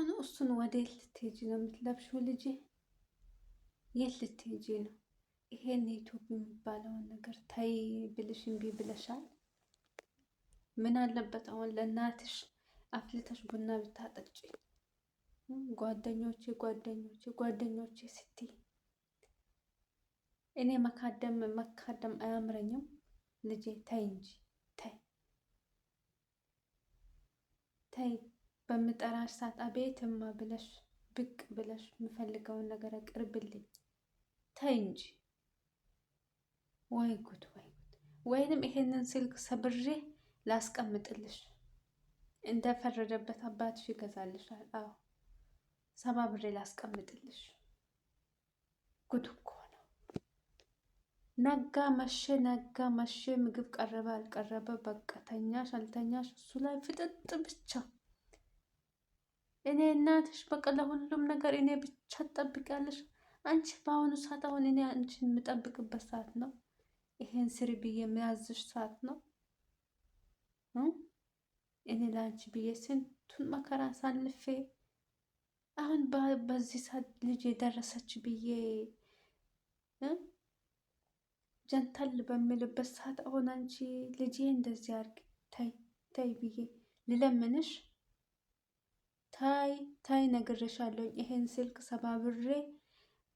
አሁን እሱን ወዴት ልትሄጂ ነው የምትለብሽው ልጄ? የት ልትሄጂ ነው? ይሄን ዩቱብ የሚባለውን ነገር ታይ ብልሽ እምቢ ብለሻል። ምን አለበት አሁን ለእናትሽ አፍልተሽ ቡና ብታጠጪ? ጓደኞቼ ጓደኞቼ ጓደኞቼ ስትይ እኔ መካደም አያምረኝም ልጄ። ታይ እንጂ ታይ ታይ። በምጠራሽ ሰዓት አቤትማ ብለሽ ብቅ ብለሽ የምፈልገውን ነገር አቅርብልኝ። ታይ እንጂ። ወይ ጉድ ወይ ጉድ! ወይንም ይሄንን ስልክ ሰብሬ ላስቀምጥልሽ። እንደፈረደበት አባትሽ ይገዛልሻል። አዎ ሰባብሬ ላስቀምጥልሽ። ጉድ እኮ ነው። ነጋ መሸ ነጋ መሸ፣ ምግብ ቀረበ አልቀረበ፣ በቃ ተኛሽ አልተኛሽ እሱ ላይ ፍጥጥ ብቻ። እኔ እናትሽ በቃ ለሁሉም ነገር እኔ ብቻ ትጠብቂያለሽ። አንቺ በአሁኑ ሰዓት አሁን እኔ አንቺን የምጠብቅበት ሰዓት ነው። ይሄን ስሪ ብዬ የሚያዝሽ ሰዓት ነው። እኔ ለአንቺ ብዬ ስንቱን መከራ አሳልፌ አሁን በዚህ ሰዓት ልጅ የደረሰች ብዬ ጀንተል በሚልበት ሰዓት አሁን አንቺ ልጄ እንደዚህ አድርጊ ታይ ታይ ብዬ ልለምንሽ? ታይ ታይ ነግሬሻለሁ። ይሄን ስልክ ሰባብሬ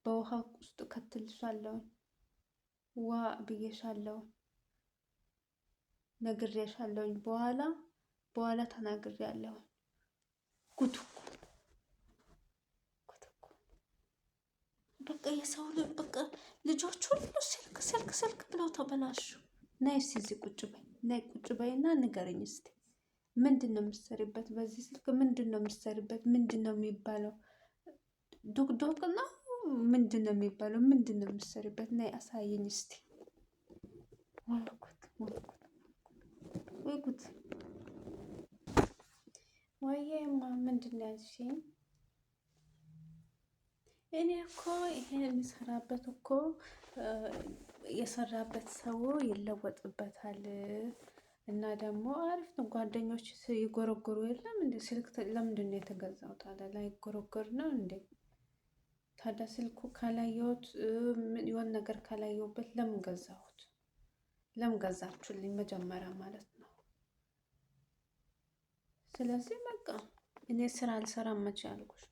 በውሃ ውስጥ ከትልሻለሁ። ዋ ብዬሻለሁ፣ ነግሬሻለሁ። በኋላ ተናግሬያለሁ። ጉድ እኮ በቃ የሰው ልጅ በቃ ልጆች ሁሉ ስልክ ስልክ ስልክ ብለው ተበላሹ። ነይ እስኪ እዚህ ቁጭ በይ፣ ነይ ቁጭ በይና ንገረኝ እስኪ ምንድን ነው የምትሰሪበት? በዚህ ስልክ ምንድን ነው የምትሰሪበት? ምንድን ነው የሚባለው? ዶቅዶቅ ነው ምንድን ነው የሚባለው? ምንድን ነው የምትሰሪበት? ነይ አሳየኝ እስቲ። ወይ ጉድ ወይ ጉድ! ወይዬማ ምንድን ነው ያልሽኝ? እኔ እኮ ይሄን የሚሰራበት እኮ የሰራበት ሰው ይለወጥበታል። እና ደግሞ አሪፍ ነው። ጓደኞች ይጎረጎሩ የለም እንደ ስልክ ለምንድን ነው የተገዛው ታዲያ? ላይ ጎረጎር ነው እንዴ ታዲያ? ስልኩ ካላየሁት የሆነ ነገር ካላየሁበት ለምን ገዛሁት? ለምን ገዛችሁልኝ መጀመሪያ ማለት ነው። ስለዚህ በቃ እኔ ስራ አልሰራም መቼ አልኩሽ?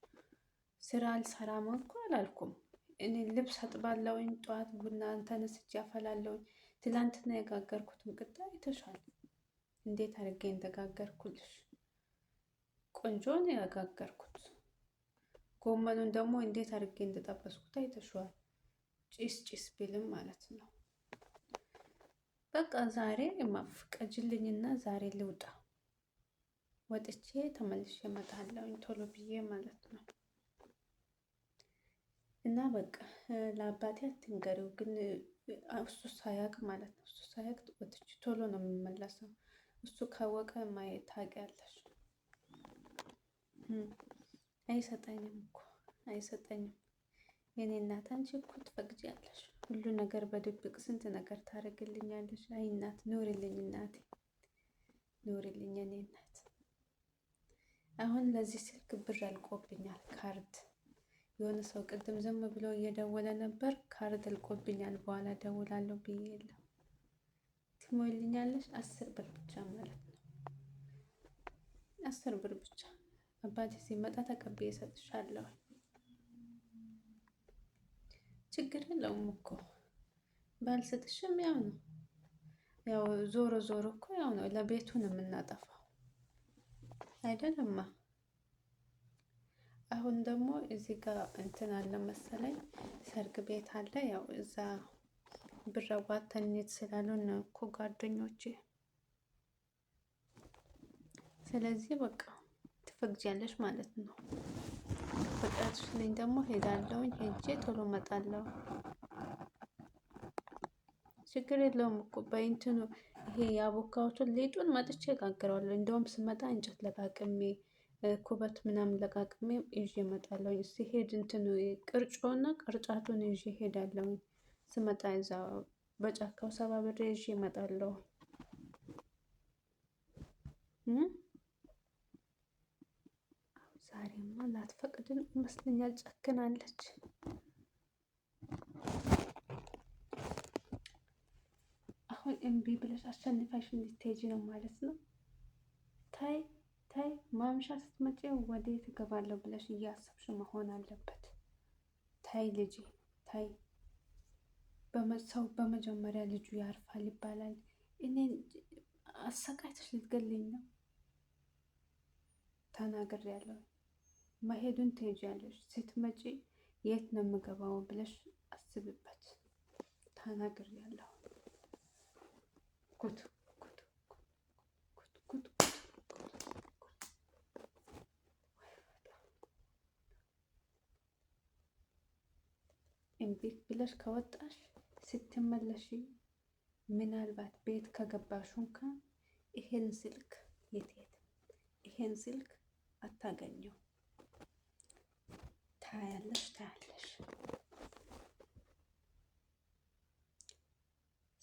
ስራ አልሰራም እኮ አላልኩም። እኔ ልብስ አጥባለሁኝ፣ ጠዋት ቡና ተነስቼ አፈላለሁኝ። ትላንትና የጋገርኩትን ቅጣ አይተሻል እንዴት አድርጌ እንደጋገርኩልሽ። ቆንጆ ነው የጋገርኩት። ጎመኑን ደግሞ እንዴት አድርጌ እንደጠበስኩት አይተሽዋል። ጭስ ጭስ ቢልም ማለት ነው። በቃ ዛሬ ማፍቀጅልኝና ዛሬ ልውጣ። ወጥቼ ተመልሼ እመጣለሁኝ ቶሎ ብዬ ማለት ነው። እና በቃ ለአባቴ አትንገሪው ግን እሱ ሳያውቅ ማለት ነው። እሱ ሳያውቅ ወጥቼ ቶሎ ነው የምመለሰው። እሱ ካወቀ ማየት ታውቂያለሽ። አይሰጠኝም እኮ አይሰጠኝም። የኔ እናት አንቺ እኮ ትፈቅጃለሽ ሁሉ ነገር በድብቅ ስንት ነገር ታደርግልኛለሽ። አይ እናት ኑሪልኝ፣ እናቴ ኑሪልኝ የኔ እናት። አሁን ለዚህ ስልክ ብር አልቆብኛል። ካርድ የሆነ ሰው ቅድም ዝም ብሎ እየደወለ ነበር። ካርድ አልቆብኛል፣ በኋላ ደውላለሁ ብዬ የለም። ትሞይልኛለሽ? 10 ብር ብቻ ማለት ነው። 10 ብር ብቻ። አባቴ ሲመጣ ተቀብዬ እሰጥሻለሁ። ችግር የለውም እኮ ባልሰጥሽም ያው ነው። ያው ዞሮ ዞሮ እኮ ያው ነው። ለቤቱ ነው የምናጠፋው አይደለማ። አሁን ደግሞ እዚህ ጋር እንትን አለ መሰለኝ ሰርግ ቤት አለ። ያው እዛ ብር አዋጥተን እንሂድ ስላሉን ነው እኮ ጓደኞቼ። ስለዚህ በቃ ትፈቅጃለሽ ማለት ነው። ፈቃድሽልኝ ደግሞ ሄዳለሁኝ። ሄጄ ቶሎ እመጣለሁ። ችግር የለውም እኮ በእንትኑ ይሄ ያቦካሁትን ሊጡን መጥቼ እጋግረዋለሁ። እንደውም ስመጣ እንጨት ለቃቅሜ ኩበት ምናምን ለቃቅሜ ይዤ እመጣለሁ። ሲሄድ እንትኑ ቅርጮና ቅርጫቱን ይዤ እሄዳለሁ። ስመጣ እዛ በጫካው ሰባብሬ ይዤ እመጣለሁ። ዛሬማ ላትፈቅድን ይመስለኛል፣ ጨክናለች። አሁን እምቢ ብለሽ አሸንፋሽ እንድትሄጂ ነው ማለት ነው። ታይ ታይ፣ ማምሻ ስትመጪ ወዴት እገባለሁ ብለሽ እያሰብሽ መሆን አለበት። ታይ ልጄ ታይ። ሰው በመጀመሪያ ልጁ ያርፋል ይባላል። እኔን አሰቃይተሽ ልትገልኝ ነው? ተናግሬያለሁ። መሄዱን ትሄጃለሽ። ስትመጪ የት ነው የምገባው ብለሽ አስብበት። ተናግሬያለሁ። ጉድ ጉድ ጉድ ጉድ። እምቢ ብለሽ ከወጣሽ ስትመለሺ ምናልባት ቤት ከገባሽ እንኳን ይሄን ስልክ ይሄን ስልክ አታገኘው። ታያለሽ ታያለሽ።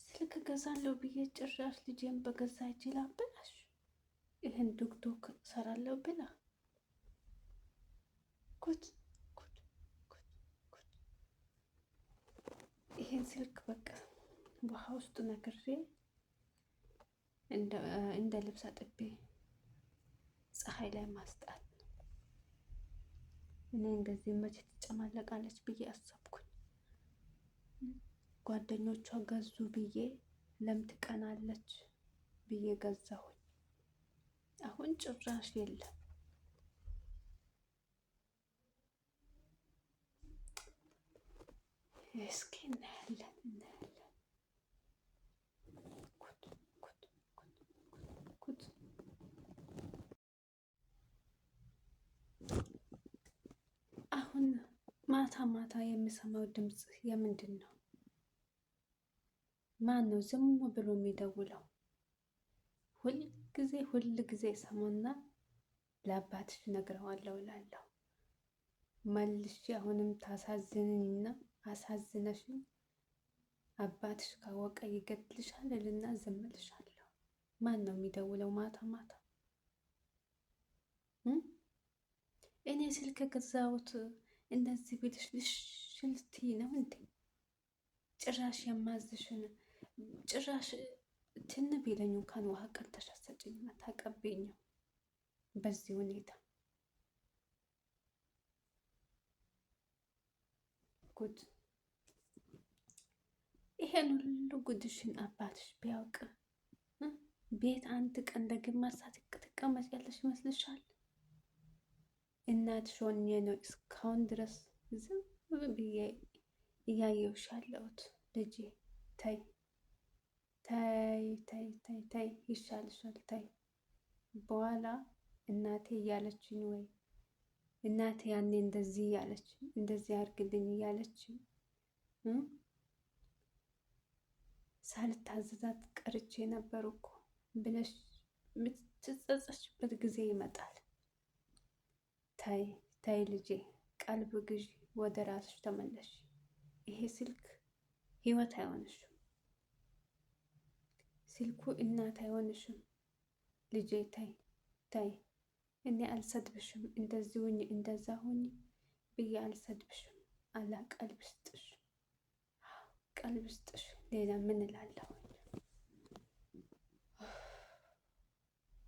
ስልክ ገዛለሁ ብዬ ጭራሽ ልጄን በገዛ እጅ ላበላሽ። ይህን ቲክቶክ ሰራለሁ ብላ ጉድ ጉድ ጉድ ጉድ። ይሄን ስልክ በቃ ውሃ ውስጥ ነክሬ እንደ ልብስ አጥቤ ፀሐይ ላይ ማስጣት። እኔ እንደዚህ መቼ ትጨማለቃለች ብዬ አሰብኩኝ። ጓደኞቿ ገዙ ብዬ ለምን ትቀናለች ብዬ ገዛሁኝ። አሁን ጭራሽ የለም። እስኪ እናያለን እናያለን። ጉድ ጉድ ጉድ። አሁን ማታ ማታ የሚሰማው ድምፅ የምንድን ነው? ማን ነው ዝም ብሎ የሚደውለው? ሁል ጊዜ ሰሞና ለአባትሽ ነግረዋለሁ እላለሁ። መልሼ አሁንም ታሳዝንኝና አሳዝነሽኝ አባትሽ ካወቀ ይገድልሻል እልና ዝም እልሻለሁ። ማን ነው የሚደውለው ማታ ማታ? እኔ ስልክ ገዛሁት እንደዚህ ቤትሽ ልትይ ነው እንዴ? ጭራሽ የማዝሽን ጭራሽ ትን ቢለኝ እንኳን ውሃ ቀድተሽ አትሰጪኝም፣ አታቀብኝም። በዚህ ሁኔታ ጉድ። ይሄን ሁሉ ጉድሽን አባትሽ ቢያውቅ ቤት አንድ ቀን ለግማሽ ሰዓት ትቀመጫለሽ ይመስልሻል? እናትሽ ሆኜ ነው እስካሁን ድረስ ዝም ብዬ እያየሁሽ ያለሁት። ልጄ ተይ ተይ ተይ ተይ ተይ፣ ይሻልሻል ተይ። በኋላ እናቴ እያለችኝ ወይ እናቴ ያኔ እንደዚህ እያለች እንደዚህ አድርግልኝ እያለች ሳልታዘዛት ቀርቼ ነበር እኮ ብለሽ የምትጸጸችበት ጊዜ ይመጣል። ተይ ተይ ልጄ፣ ቀልብ ግዢ፣ ወደ ራስሽ ተመለሽ። ይሄ ስልክ ህይወት አይሆንሽም። ስልኩ እናት አይሆንሽም ልጄ። ተይ ተይ። እኔ አልሰድብሽም፣ እንደዚህ ሁኚ እንደዛ ሁኚ ብዬ አልሰድብሽም። አላ ቀልብ ስጥሽ፣ ቀልብ ስጥሽ። ሌላ ምን እላለሁ?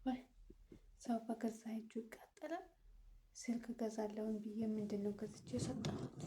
ወይ ሰው በገዛ እጁ ይቃጠላል። ስልክ ገዛለሁን ብዬ ምንድን ነው ገዝቼ የሰጠሁት?